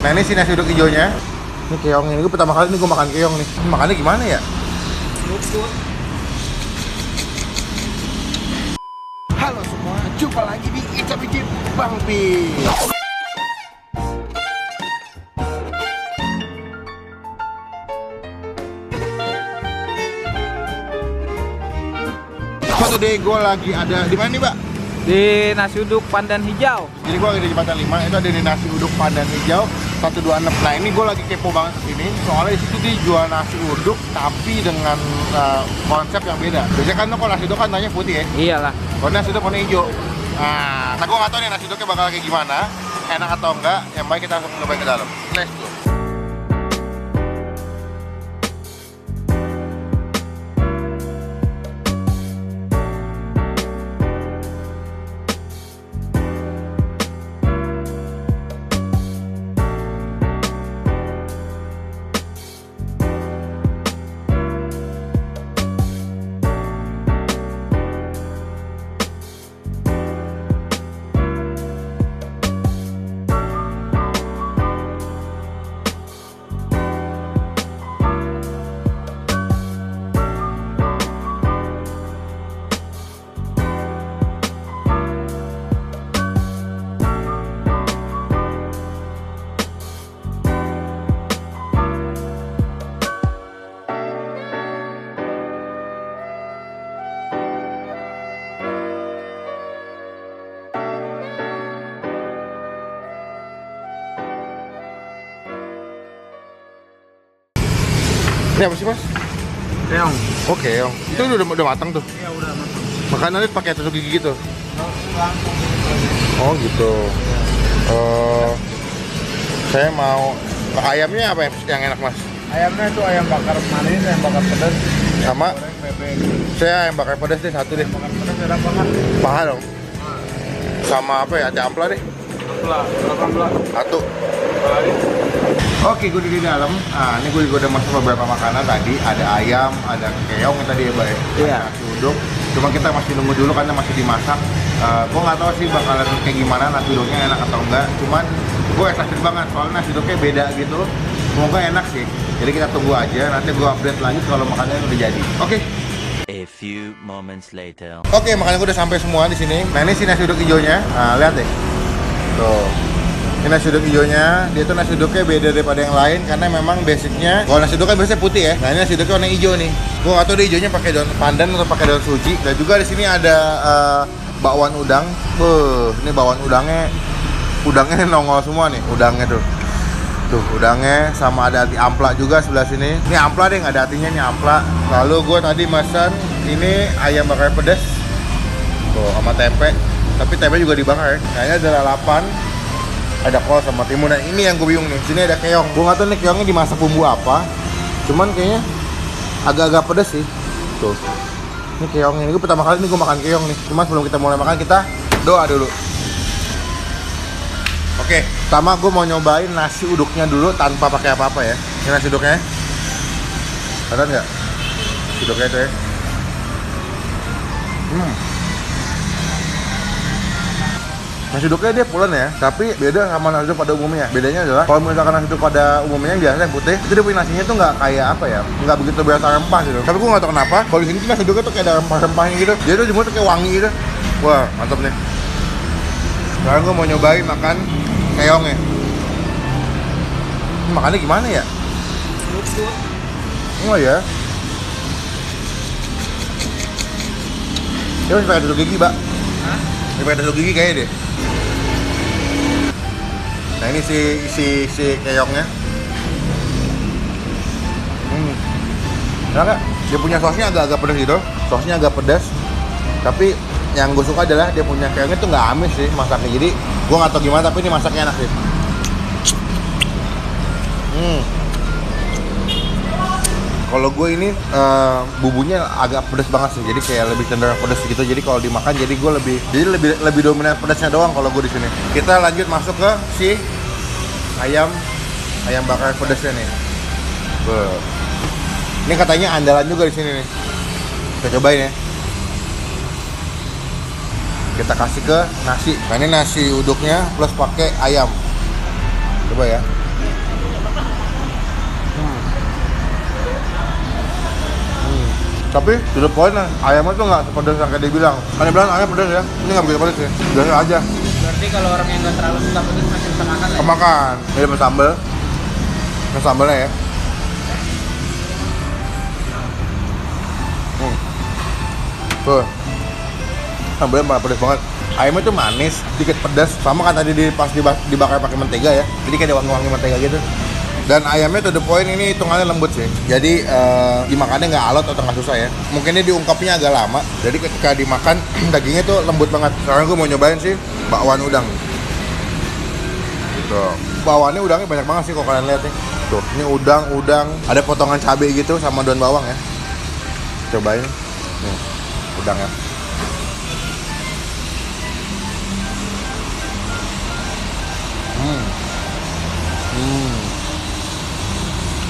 Nah ini si nasi uduk hijaunya. Ini keong ini, gue pertama kali nih gue makan keong nih. Makannya gimana ya? Halo semua, jumpa lagi di Ica Bikin Bang Pi. Today gue lagi ada di mana nih, Mbak? Di nasi uduk pandan hijau. Jadi gue lagi di Jembatan 5, itu ada di nasi uduk pandan hijau 126. Nah ini gue lagi kepo banget kesini, soalnya di situ dia jual nasi uduk tapi dengan konsep yang beda. Biasanya kan kalau nasi uduk kan tanya putih ya. Iyalah. Kalau nasi uduk warna hijau. Nah gue nggak tahu nih nasi uduknya bakal kayak gimana, enak atau enggak. Yang baik kita langsung nyobain ke dalam. Let's go. Ini apa sih, Mas? Keong. Oh, keong. Itu udah matang tuh. Iya, udah matang. Makanannya pakai tusuk gigi gitu. Langsung. Oh, gitu. Saya mau ayamnya apa yang enak, Mas? Ayamnya itu ayam bakar manis, ayam bakar pedas, Sama goreng bebek. saya ayam bakar pedas deh, satu deh. Bakar pedas ada banget. Paha dong. Sama apa ya? Ate ampla deh. Belah. Satu. Lagi. Oke, gue di dalam. Nah, ini gue juga udah masuk beberapa makanan tadi. Ada ayam, ada keong yang tadi ya, Mbak. Iya. Nasi uduk. Cuma kita masih nunggu dulu karena masih dimasak. Gue nggak tahu sih bakalan kayak gimana nasi uduknya enak atau enggak. Cuman gue excited banget soalnya nasi uduknya beda gitu. Semoga enak sih. Jadi kita tunggu aja. Nanti gue update lagi kalau makanannya udah jadi. Oke. A few moments later. Oke, makanan gue udah sampai semua di sini. Nah, ini si nasi uduk hijaunya. Nah, lihat deh. Tuh. Ini nasi uduk hijaunya, dia tuh nasi uduknya beda daripada yang lain karena memang basicnya, kalau nasi uduk kan biasanya putih ya. Nah ini nasi uduknya warna hijau nih. Gue nggak tahu dia hijaunya pakai daun pandan atau pakai daun suji. Dan juga di sini ada bakwan udang. Ini bakwan udangnya nongol semua nih, udangnya tuh. Tuh udangnya, sama ada hati ampla juga sebelah sini. Ini ampla deh, nggak ada hatinya, nih ampla. Lalu gue tadi pesan ini ayam bakar pedas, tuh sama tempe. Tapi tempe juga dibakar ya. Kayaknya ada lalapan, ada kol sama timun. Nah ini yang gue bingung nih, sini ada keong. Gue nggak tahu nih keongnya dimasak bumbu apa, cuman kayaknya agak-agak pedas sih. Tuh, ini keong ini gue pertama kali nih gue makan keong nih. Cuma sebelum kita mulai makan kita doa dulu. Oke, pertama gue mau nyobain nasi uduknya dulu tanpa pakai apa-apa ya. Ini nasi uduknya, ada nggak? Nasi uduknya itu ya. Nasi uduknya dia pulen ya, tapi beda sama nasi uduk pada umumnya. Bedanya adalah kalau misalkan nasi uduk pada umumnya yang biasa yang putih, itu dia punya nasinya tuh nggak kayak apa ya, nggak begitu berasa rempah gitu. Tapi gue nggak tahu kenapa, kalau di sini tuh nasi uduknya tuh kayak ada rempah-rempahnya gitu. Dia tuh jemur tuh kayak wangi gitu. Wah mantap nih. Sekarang gue mau nyobain makan keongnya. Makannya gimana ya? Oh ya. Dia masih pakai tusuk gigi, Mbak. Dia pakai tusuk gigi kayaknya deh. Nah ini si keongnya. Enak gak? Dia punya sosnya agak-agak pedas gitu. Sosnya agak pedas. Tapi yang gue suka adalah dia punya keongnya tuh nggak amis sih masaknya. Jadi gue nggak tahu gimana tapi ini masaknya enak sih. Kalau gue ini bumbunya agak pedas banget sih. Jadi kayak lebih cenderung pedas gitu. Jadi kalau dimakan jadi gue lebih dominan pedasnya doang kalau gue di sini. Kita lanjut masuk ke si ayam bakar pedasnya nih. Ini katanya andalan juga di sini nih. Kita cobain ya. Kita kasih ke nasi. Nah ini nasi uduknya plus pakai ayam. Coba ya. Tapi to the point lah, ayamnya tuh nggak sepedas yang kayak dia bilang. Kan dia bilang ayam pedas ya, ini nggak begitu pedas ya, biasa aja. Berarti kalau orang yang nggak terlalu suka pedas masih bisa makan lah ya? Kemakan, ini dapat sambal. Ini sambalnya ya. Tuh, sambalnya malah pedas banget. Ayamnya tuh manis, sedikit pedas, sama kan tadi pas dibakar pakai mentega ya. Jadi kayak ada wangi-wangi mentega gitu. Dan ayamnya to the point ini hitungannya lembut sih. Jadi dimakannya nggak alot atau nggak susah ya. Mungkin ini diungkapnya agak lama. Jadi ketika dimakan dagingnya tuh lembut banget. Sekarang gue mau nyobain sih bakwan udang. Tuh, bakwannya udangnya banyak banget sih kalau kalian lihat nih. Tuh, ini udang, ada potongan cabai gitu sama daun bawang ya. Cobain. Nih, udangnya.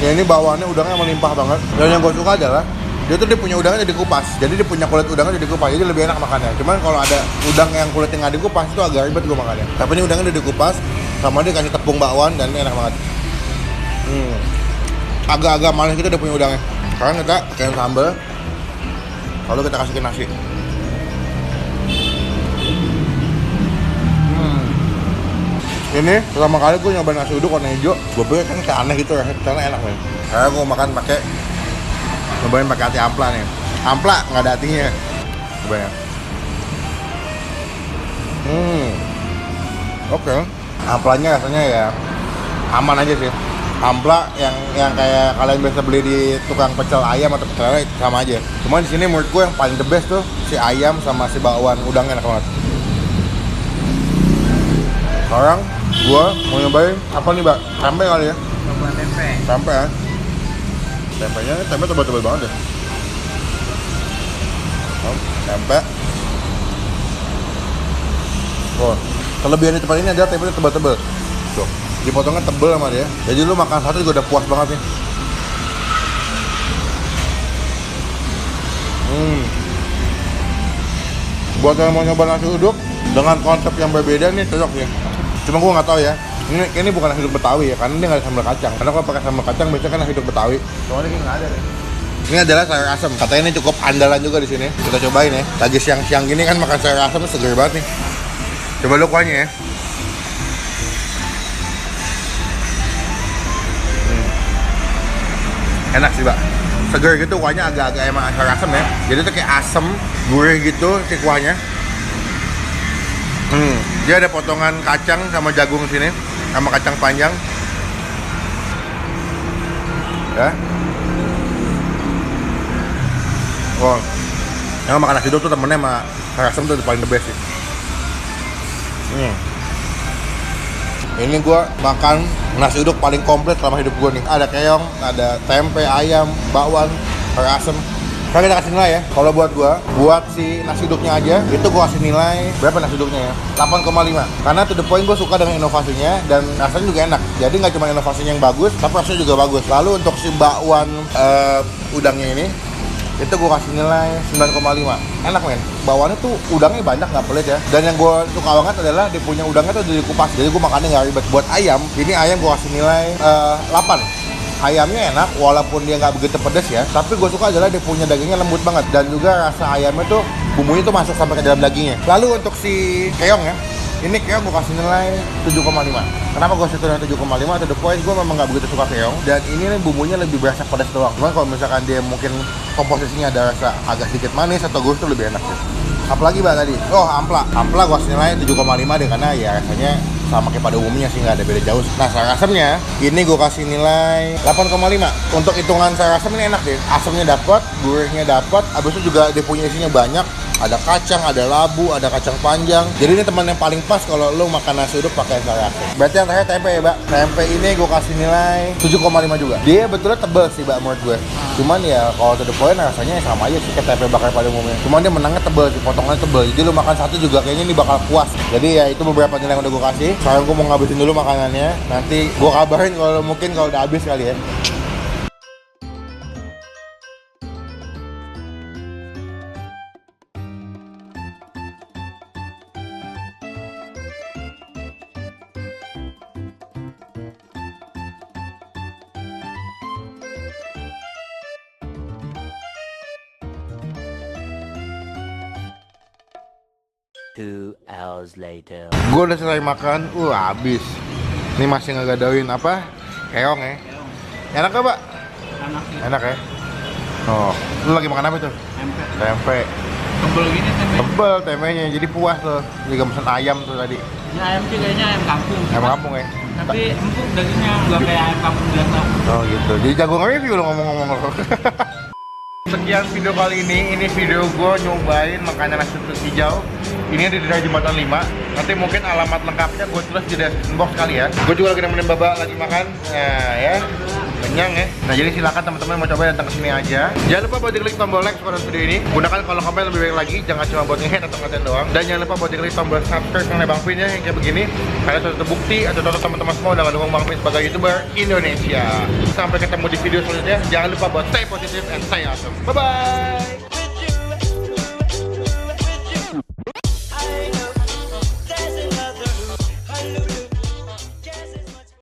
Ya ini bawaannya udangnya melimpah banget. Dan yang gue suka adalah dia punya udangnya dikupas. Jadi dia punya kulit udangnya dikupas. Jadi lebih enak makannya. Cuman kalau ada udang yang kulitnya nggak dikupas itu agak ribet gue makannya. Tapi ini udangnya udah dikupas, sama dia kasih tepung bakwan dan ini enak banget. Agak-agak manis gitu dia punya udangnya. Sekarang kita pakai sambal, lalu kita kasih ke nasi. Ini pertama kali gue nyobain nasi uduk warna hijau. Gue pikir kan kayak aneh gitu ya, karena enak nih. Karena gue makan nyobain pakai hati ampla nih. Ampla nggak ada hatinya. Cobain ya. Oke. Amplanya rasanya ya aman aja sih. Ampla yang kayak kalian biasa beli di tukang pecel ayam atau pecel lele sama aja. Cuma di sini menurut gue yang paling the best tuh si ayam sama si bakwan udangnya enak banget. Sekarang gua mau nyobain apa nih, Mbak? Tempe kali ya? Coba tempe. Tempe ya? Tempe tebal-tebal banget deh. Tempe. Oh, kelebihan di tempat ini adalah tempe tebal-tebal. Tuh, dipotongnya tebal sama dia. Jadi lu makan satu juga udah puas banget nih. Buat yang mau nyoba nasi uduk dengan konsep yang berbeda nih cocok ya. Cuma gue nggak tahu ya. Ini bukan nasi uduk Betawi ya, karena dia nggak ada sambal kacang. Karena kalau pakai sambal kacang biasanya kan nasi uduk Betawi. Soalnya ini nggak ada deh. Ini adalah sayur asem. Katanya ini cukup andalan juga di sini. Kita cobain ya. Lagi siang-siang gini kan makan sayur asem seger banget nih. Coba lu kuahnya ya. Enak sih, Mbak. Seger gitu kuahnya, agak-agak emang sayur asem ya. Jadi tuh kayak asem, gurih gitu si kuahnya. Dia ada potongan kacang sama jagung sini, sama kacang panjang. Ya. Wow. Yang makan nasi uduk tuh temennya sama sayur asem tuh paling the best sih. Ini gua makan nasi uduk paling komplit selama hidup gua nih. Ada keong, ada tempe, ayam, bakwan, sayur asem. Sekarang kita kasih nilai ya. Kalau buat gua, buat si nasi uduknya aja, itu gua kasih nilai berapa nasi uduknya ya? 8,5. Karena to the point gua suka dengan inovasinya dan rasanya juga enak. Jadi nggak cuma inovasinya yang bagus, tapi rasanya juga bagus. Lalu untuk si bakwan udangnya ini, itu gua kasih nilai 9,5. Enak men. Bakwannya tuh udangnya banyak, nggak pelit ya. Dan yang gua suka banget adalah dia punya udangnya tuh dikupas. Jadi gua makannya nggak ribet. Buat ayam, ini ayam gua kasih nilai 8. Ayamnya enak, walaupun dia nggak begitu pedas ya. Tapi gue suka adalah dia punya dagingnya lembut banget. Dan juga rasa ayamnya tuh, bumbunya tuh masuk sampai ke dalam dagingnya. Lalu untuk si keong ya, ini keong gue kasih nilai 7,5. Kenapa gue kasih nilai 7,5? To the point, gue memang nggak begitu suka keong. Dan ini nih bumbunya lebih berasa pedas doang. Cuman kalau misalkan dia mungkin komposisinya ada rasa agak sedikit manis atau gurih, tuh lebih enak sih. Apalagi Mbak tadi? Oh, ampla. Ampla gue kasih nilai 7,5 deh, karena ya rasanya sama kayak pada umumnya sih, nggak ada beda jauh. Nah, sayur asemnya ini gue kasih nilai 8,5. Untuk hitungan sayur asem ini enak deh. Asemnya dapat, gurihnya dapat, abis itu juga dia punya isinya banyak. Ada kacang, ada labu, ada kacang panjang. Jadi ini teman yang paling pas kalau lo makan nasi uduk pakai sayur asem. Berarti yang terakhir tempe ya, Mbak. Tempe ini gue kasih nilai 7,5 juga. Dia betulnya tebel sih, Mbak, menurut gue. Cuman ya kalau to the point rasanya sama aja sih kayak tempe bakar pada umumnya. Cuman dia menangnya tebel sih, potongannya tebel. Jadi lo makan satu juga kayaknya ini bakal puas. Jadi ya itu beberapa nilai yang udah gue kasih. Sekarang gue mau ngabisin dulu makanannya. Nanti gue kabarin kalau mungkin kalau udah habis kali ya. 2 hours later. Gue udah selesai makan, habis. Ini masih ngegadauin apa? Keong ya. Enak gak, Pak? Enak sih. Enak ya? Oh, lu lagi makan apa tuh? Tempe. Tempe. Tebel gini tempe. Tebel tempenya, jadi puas tuh. Juga pesen ayam tuh tadi. Ini ayam sih kayaknya ayam kampung. Ayam kampung ya? Tapi empuk dagingnya, nggak kayak ayam kampung biasa. Oh gitu, jadi jago nge-review lo ngomong-ngomong lo. Sekian video kali ini video gue nyobain makanan nasi uduk hijau. Ini ada di daerah Jembatan 5. Nanti mungkin alamat lengkapnya gue tulis di description box kali ya. Gue juga lagi nemenin Baba lagi makan, nah ya, kenyang ya. Nah jadi silakan teman-teman mau coba datang ke sini aja. Jangan lupa buat diklik tombol like kalau video ini. Gunakan kolom komen lebih baik lagi, jangan cuma buat nge-hate atau ngatain doang. Dan jangan lupa buat diklik tombol subscribe channel Bang Pin ya yang kayak begini. Karena sudah terbukti atau contoh teman-teman semua udah ngedukung Bang Pin sebagai YouTuber Indonesia. Sampai ketemu di video selanjutnya. Jangan lupa buat stay positive and stay awesome. Bye bye.